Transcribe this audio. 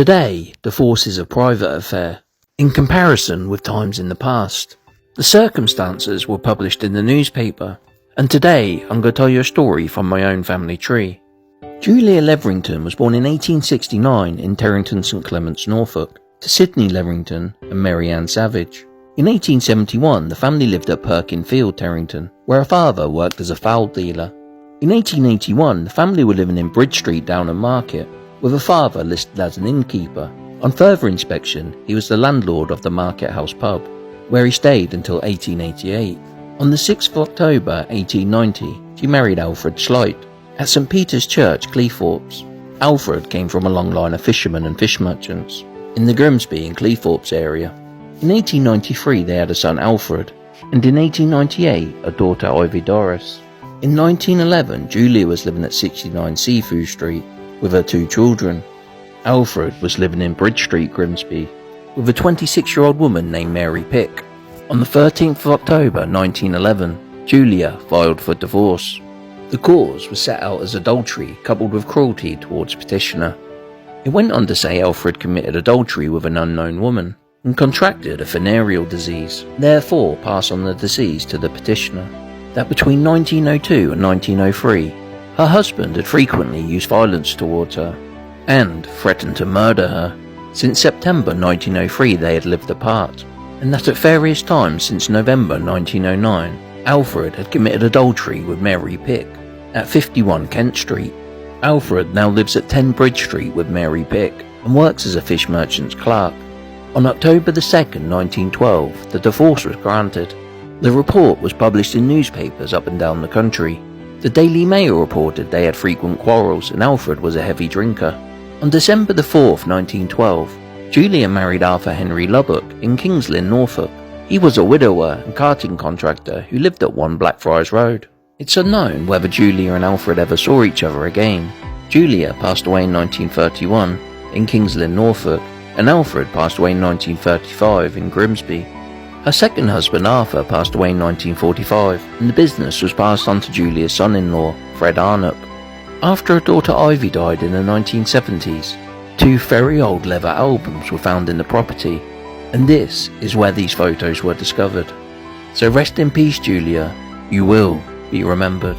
Today, divorce is a private affair, in comparison with times in the past. The circumstances were published in the newspaper, and today I'm going to tell you a story from my own family tree. Julia Leverington was born in 1869 in Terrington, St Clements, Norfolk, to Sidney Leverington and Mary Ann Savage. In 1871, the family lived at Perkin Field, Terrington, where her father worked as a fowl dealer. In 1881, the family were living in Bridge Street, Downham Market, with a father listed as an innkeeper. On further inspection, he was the landlord of the Market House pub, where he stayed until 1888. On the 6th of October 1890, she married Alfred Slight at St Peter's Church, Cleethorpes. Alfred came from a long line of fishermen and fish merchants in the Grimsby and Cleethorpes area. In 1893 they had a son Alfred, and in 1898 a daughter Ivy Doris. In 1911 Julia was living at 69 Seafood Street with her 2 children. Alfred was living in Bridge Street, Grimsby, with a 26-year-old woman named Mary Pick. On the 13th of October 1911, Julia filed for divorce. The cause was set out as adultery coupled with cruelty towards petitioner. It went on to say Alfred committed adultery with an unknown woman and contracted a venereal disease, therefore passed on the disease to the petitioner. That between 1902 and 1903, her husband had frequently used violence towards her and threatened to murder her. Since September 1903 they had lived apart, and that at various times since November 1909, Alfred had committed adultery with Mary Pick at 51 Kent Street. Alfred now lives at 10 Bridge Street with Mary Pick and works as a fish merchant's clerk. On October 2nd, 1912, the divorce was granted. The report was published in newspapers up and down the country. The Daily Mail reported they had frequent quarrels and Alfred was a heavy drinker. On December 4th, 1912, Julia married Arthur Henry Lubbock in King's Lynn, Norfolk. He was a widower and carting contractor who lived at 1 Blackfriars Road. It's unknown whether Julia and Alfred ever saw each other again. Julia passed away in 1931 in King's Lynn, Norfolk, and Alfred passed away in 1935 in Grimsby. Her second husband Arthur passed away in 1945, and the business was passed on to Julia's son-in-law, Fred Arnott. After her daughter Ivy died in the 1970s, 2 very old leather albums were found in the property, and this is where these photos were discovered. So rest in peace, Julia. You will be remembered.